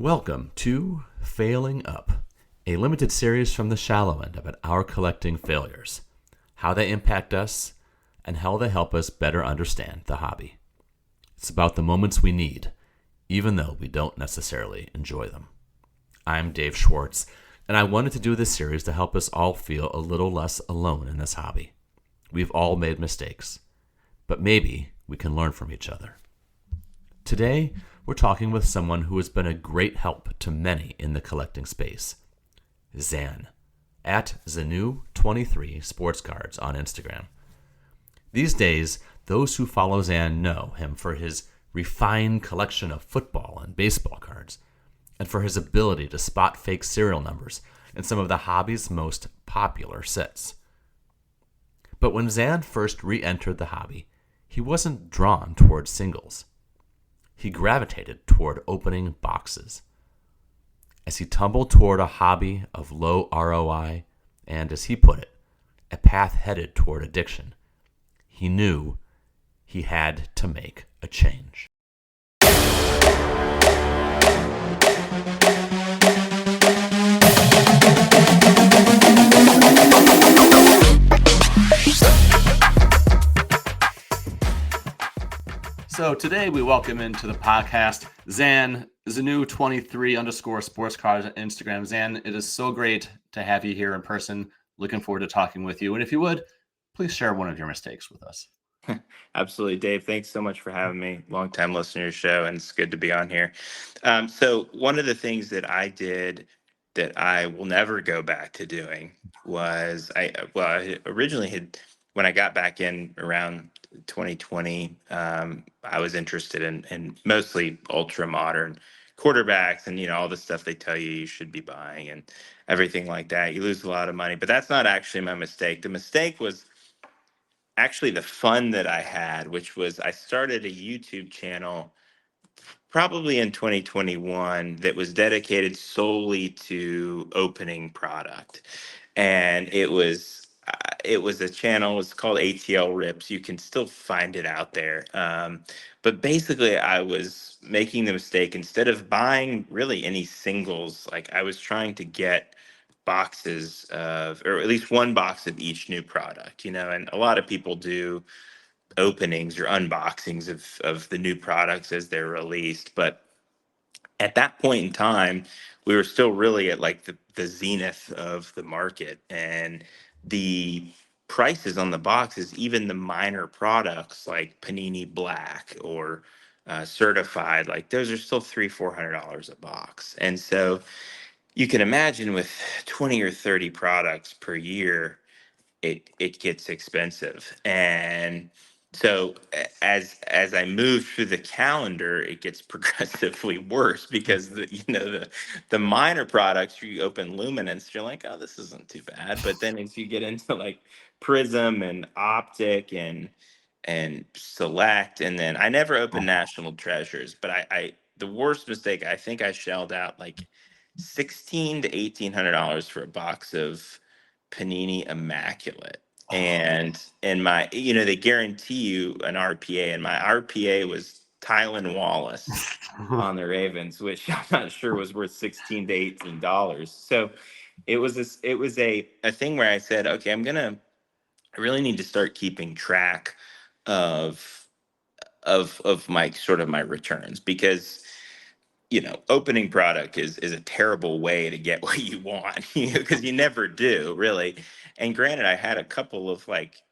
Welcome to Failing Up, a limited series from the shallow end about our collecting failures, how they impact us, and how they help us better understand the hobby. It's about the moments we need, even though we don't necessarily enjoy them. I'm Dave Schwartz, and I wanted to do this series to help us all feel a little less alone in this hobby. We've all made mistakes, but maybe we can learn from each other. Today, we're talking with someone who has been a great help to many in the collecting space. Zan, at Zanu23 Sports Cards on Instagram. These days, those who follow Zan know him for his refined collection of football and baseball cards, and for his ability to spot fake serial numbers in some of the hobby's most popular sets. But when Zan first re-entered the hobby, he wasn't drawn towards singles. He gravitated toward opening boxes. As he tumbled toward a hobby of low ROI and, as he put it, a path headed toward addiction, he knew he had to make a change. So today we welcome into the podcast Zan, Zanu23 _ sports cards on Instagram. Zan, it is so great to have you here in person. Looking forward to talking with you. And if you would, please share one of your mistakes with us. Absolutely, Dave. Thanks so much for having me. Long time listener to your show, and it's good to be on here. So one of the things that I did that I will never go back to doing was I originally had, when I got back in around 2020, I was interested in mostly ultra modern quarterbacks and all the stuff they tell you should be buying and everything like that. You lose a lot of money, but that's not actually my mistake. The mistake was actually the fun that I had, which was I started a YouTube channel probably in 2021 that was dedicated solely to opening product. And it was a channel. It's called ATL Rips. You can still find it out there. But basically, I was making the mistake, instead of buying really any singles, like I was trying to get boxes of, or at least one box of each new product, and a lot of people do openings or unboxings of the new products as they're released. But at that point in time, we were still really at like the zenith of the market, and the prices on the boxes, even the minor products like Panini Black or certified, like those are still $300-400 a box. And so you can imagine, with 20 or 30 products per year, it gets expensive. And so as I move through the calendar, it gets progressively worse, because the minor products, you open Luminance, you're like, oh, this isn't too bad. But then as you get into like Prism and Optic and Select, and then I never opened National Treasures, but I the worst mistake, I think I shelled out like $1,600 to $1,800 for a box of Panini Immaculate. And my, they guarantee you an RPA, and my RPA was Tylan Wallace on the Ravens, which I'm not sure was worth $16 to $18. So it was a thing where I said, okay, I really need to start keeping track of my sort of my returns, because opening product is a terrible way to get what you want, because you never do, really. And granted, I had a couple of like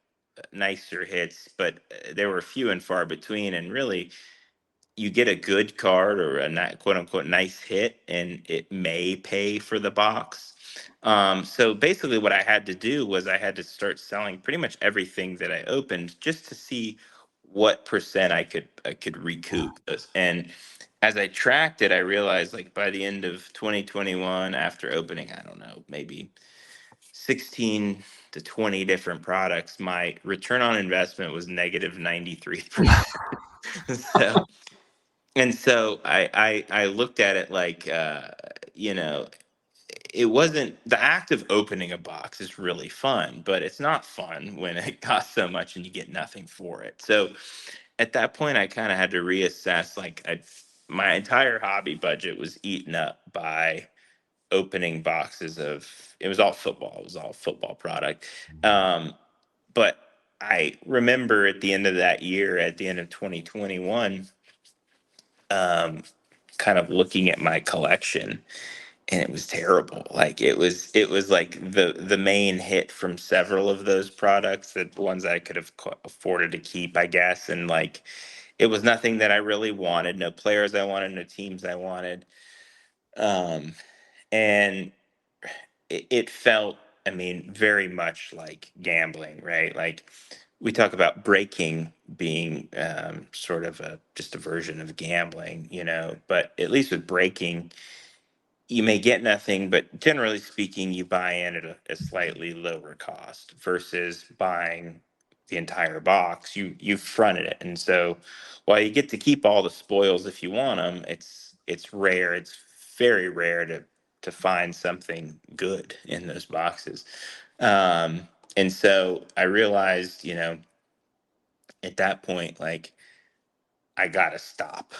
nicer hits, but they were few and far between. And really, you get a good card or a quote unquote nice hit, and it may pay for the box. So basically, what I had to do was I had to start selling pretty much everything that I opened, just to see what percent I could recoup. And as I tracked it, I realized, like, by the end of 2021, after opening, I don't know, maybe 16 to 20 different products, my return on investment was negative 93%. so so I looked at it like, you know it wasn't, the act of opening a box is really fun, but it's not fun when it costs so much and you get nothing for it. So at that point, I kind of had to reassess, like, my entire hobby budget was eaten up by opening boxes of, it was all football. It was all football product. But I remember at the end of that year, at the end of 2021, um, kind of looking at my collection, and it was terrible. Like it was like the main hit from several of those products, that the ones I could have afforded to keep, I guess. And like it was nothing that I really wanted, no players I wanted, no teams I wanted. Um, and it felt, I mean, very much like gambling, right? Like we talk about breaking being sort of a just a version of gambling, but at least with breaking, you may get nothing, but generally speaking, you buy in at a slightly lower cost versus buying the entire box. You fronted it, and so while you get to keep all the spoils if you want them, it's rare. It's very rare to find something good in those boxes. Um, and so I realized, at that point, like I gotta stop.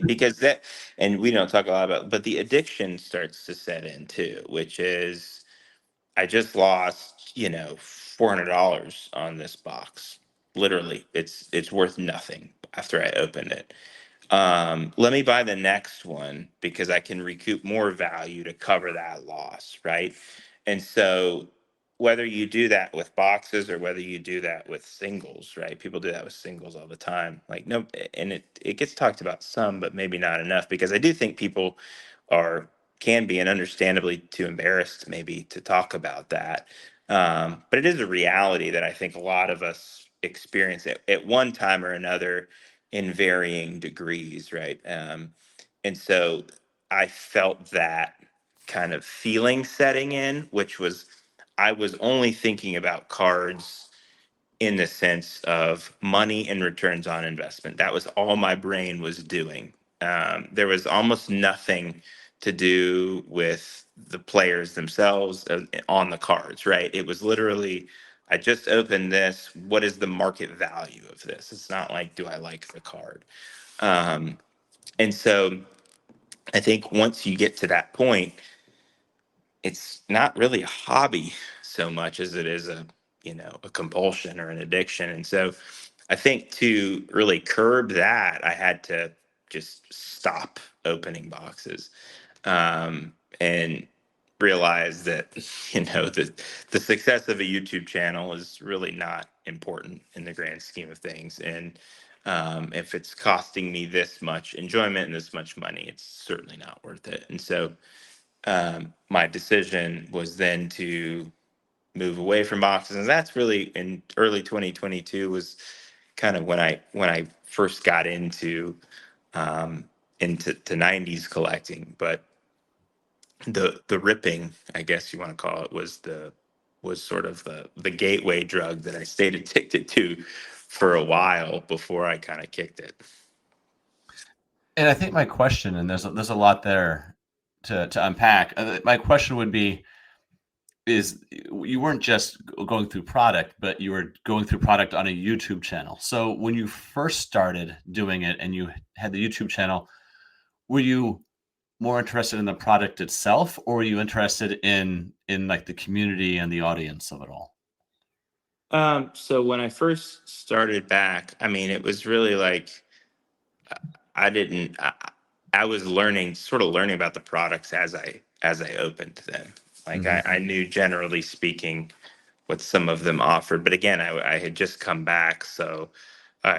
Because that, and we don't talk a lot about, but the addiction starts to set in too, which is I just lost, $400 on this box. Literally, it's worth nothing after I opened it. Let me buy the next one because I can recoup more value to cover that loss, right? And so whether you do that with boxes or whether you do that with singles, right? People do that with singles all the time. Like no, and it gets talked about some, but maybe not enough, because I do think people are can be, and understandably too embarrassed maybe to talk about that. But it is a reality that I think a lot of us experience at one time or another in varying degrees, right? And so I felt that kind of feeling setting in, which was I was only thinking about cards in the sense of money and returns on investment. That was all my brain was doing. There was almost nothing to do with the players themselves on the cards, right? It was literally, I just opened this. What is the market value of this? It's not like, do I like the card? Um, and so I think once you get to that point, it's not really a hobby so much as it is a compulsion or an addiction. And so I think to really curb that, I had to just stop opening boxes, and realize that the success of a YouTube channel is really not important in the grand scheme of things. And if it's costing me this much enjoyment and this much money, it's certainly not worth it. And so my decision was then to move away from boxes, and that's really in early 2022 was kind of when I first got um, into 90s collecting. But the ripping, I guess you want to call it, was sort of the gateway drug that I stayed addicted to for a while before I kind of kicked it. And I think my question, and there's a lot there to unpack. My question would be, is you weren't just going through product, but you were going through product on a YouTube channel. So when you first started doing it and you had the YouTube channel, were you more interested in the product itself, or were you interested in like the community and the audience of it all? So when I first started back, I mean, it was really like I didn't. I was learning, sort of learning about the products as I opened them. Like Hmm. I knew, generally speaking, what some of them offered, but again, I had just come back, so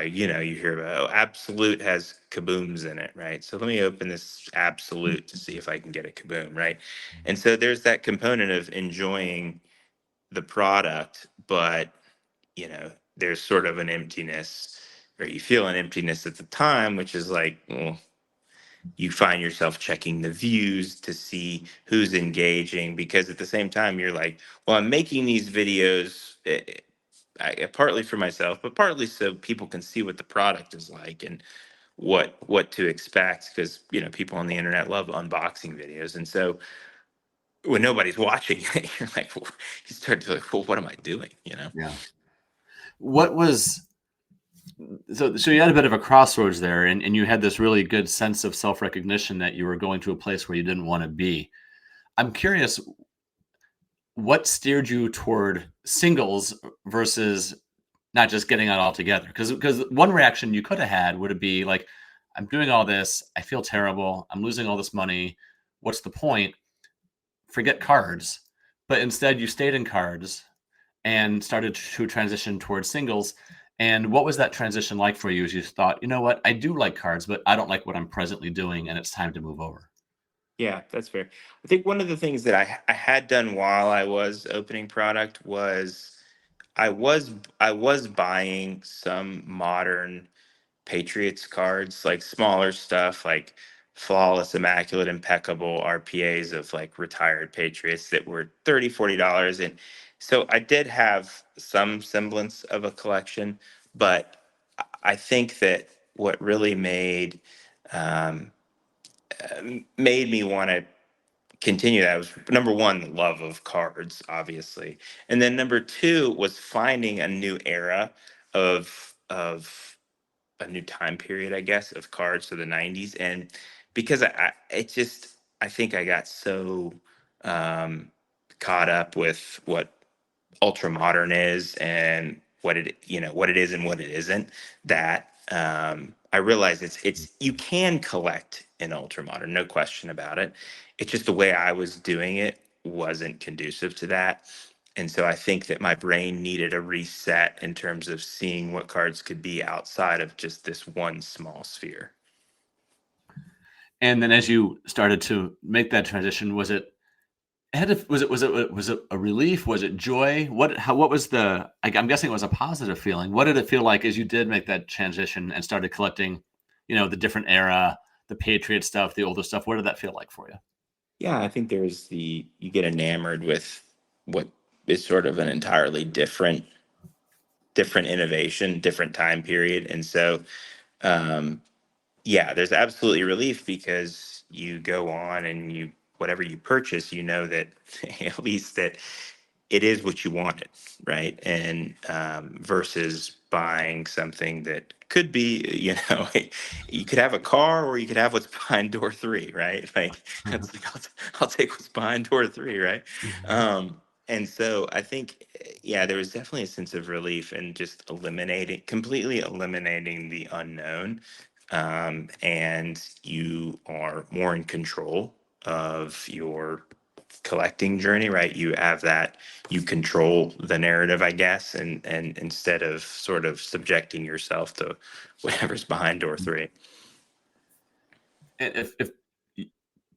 you hear about, oh, Absolute has kabooms in it, right? So let me open this Absolute to see if I can get a kaboom, right? And so there's that component of enjoying the product, but there's sort of an emptiness, or you feel an emptiness at the time, which is like, well, you find yourself checking the views to see who's engaging, because at the same time you're like, well, I'm making these videos, partly for myself, but partly so people can see what the product is like and what to expect, because people on the internet love unboxing videos. And so when nobody's watching, you're like, well, you start to like, well, what am I doing? Yeah. What was So you had a bit of a crossroads there, and you had this really good sense of self-recognition that you were going to a place where you didn't want to be. I'm curious, what steered you toward singles versus not just getting it all together? Because one reaction you could have had would be like, I'm doing all this, I feel terrible, I'm losing all this money. What's the point? Forget cards. But instead, you stayed in cards and started to transition towards singles. And what was that transition like for you as you thought, you know what, I do like cards, but I don't like what I'm presently doing, and it's time to move over? Yeah, that's fair. I think one of the things that I had done while I was opening product was I was buying some modern Patriots cards, like smaller stuff, like flawless, immaculate, impeccable RPAs of like retired Patriots that were $30, $40. And so I did have some semblance of a collection, but I think that what really um, made me want to continue that was number one, the love of cards, obviously. And then number two was finding a new era of a new time period, I guess, of cards to the 90s. And because I think I got so um, caught up with what ultra modern is and what it is and what it isn't, that I realize it's you can collect in ultra modern, no question about it. It's just the way I was doing it wasn't conducive to that. And so I think that my brain needed a reset in terms of seeing what cards could be outside of just this one small sphere. And then as you started to make that transition, was it was it a relief? Was it joy? What was I'm guessing it was a positive feeling. What did it feel like as you did make that transition and started collecting, the different era, the Patriot stuff, the older stuff? What did that feel like for you? Yeah, I think you get enamored with what is sort of an entirely different innovation, different time period. And so, um, yeah, there's absolutely relief because you go on and whatever you purchase, you know that at least that it is what you wanted, right? And versus buying something that could be, you could have a car or you could have what's behind door three, right? Like it's like I'll take what's behind door three, right? And so I think, yeah, there was definitely a sense of relief in just completely eliminating the unknown, and you are more in control of your collecting journey, right? You control the narrative, I guess, and instead of sort of subjecting yourself to whatever's behind door three. And if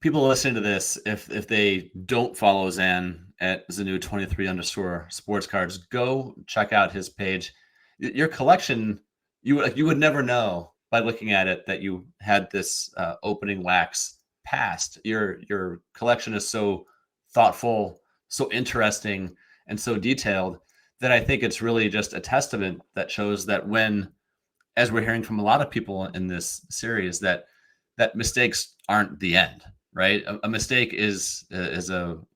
people listening to this, if they don't follow Zan at Zanu 23 underscore sports cards, go check out his page. Your collection, you would never know by looking at it that you had this opening wax past. Your collection is so thoughtful, so interesting, and so detailed that I think it's really just a testament that shows that as we're hearing from a lot of people in this series, that mistakes aren't the end, right? A mistake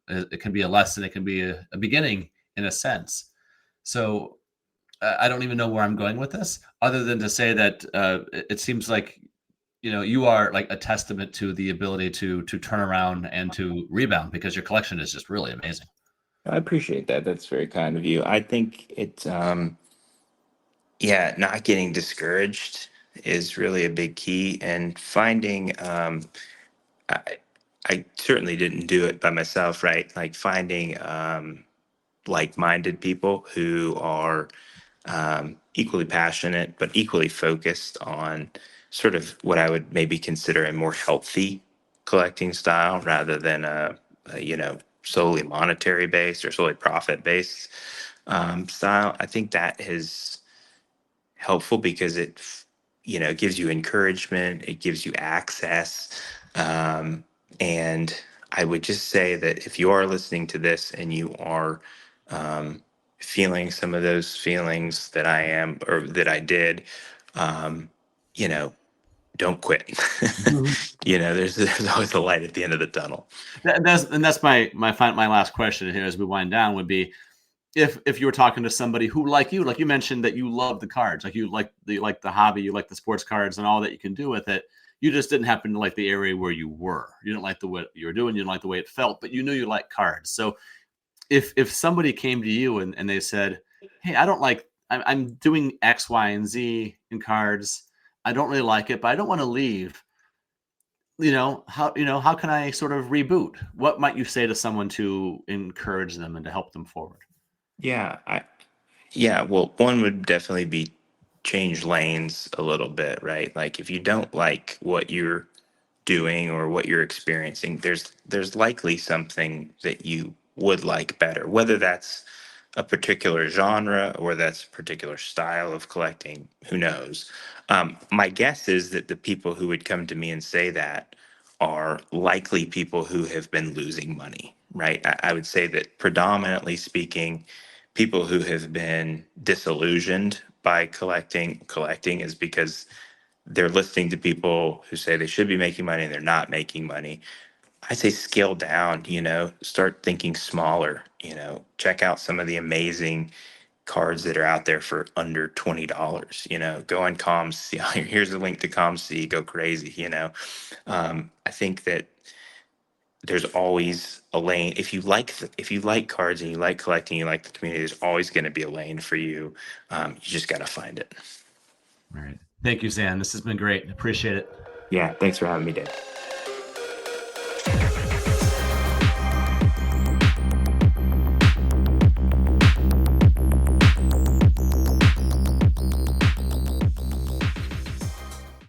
it can be a lesson, it can be a beginning in a sense. So I don't even know where I'm going with this, other than to say that it seems like you are like a testament to the ability to turn around and to rebound, because your collection is just really amazing. I appreciate that. That's very kind of you. I think yeah, not getting discouraged is really a big key, and finding, I, I certainly didn't do it by myself, right? Like finding like-minded people who are equally passionate but equally focused on sort of what I would maybe consider a more healthy collecting style rather than solely monetary based or solely profit based style. I think that is helpful because it gives you encouragement, it gives you access, and I would just say that if you are listening to this and you are feeling some of those feelings that I am or that I did, um, you know, don't quit. There's always a light at the end of the tunnel. That's my last question here as we wind down would be, if you were talking to somebody who, like you mentioned that you love the cards, like you like the hobby, you like the sports cards and all that you can do with it. You just didn't happen to like the area where you were. You didn't like the what you were doing. You didn't like the way it felt, but you knew you liked cards. So if somebody came to you and they said, "Hey, I don't like I'm doing X, Y, and Z in cards. I don't really like it, but I don't want to leave." How can I sort of reboot? What might you say to someone to encourage them and to help them forward? Yeah, yeah, well, one would definitely be change lanes a little bit, right? Like if you don't like what you're doing or what you're experiencing, there's likely something that you would like better, whether that's a particular genre or that's a particular style of collecting, who knows. My guess is that the people who would come to me and say that are likely people who have been losing money, right? I would say that predominantly speaking, people who have been disillusioned by collecting is because they're listening to people who say they should be making money and they're not making money. I say scale down, start thinking smaller, check out some of the amazing cards that are out there for under $20, go on comms, here's a link to comms, go crazy, I think that there's always a lane. If you like cards and you like collecting, you like the community, there's always going to be a lane for you. You just got to find it. All right. Thank you, Zan. This has been great. Appreciate it. Yeah. Thanks for having me, Dave.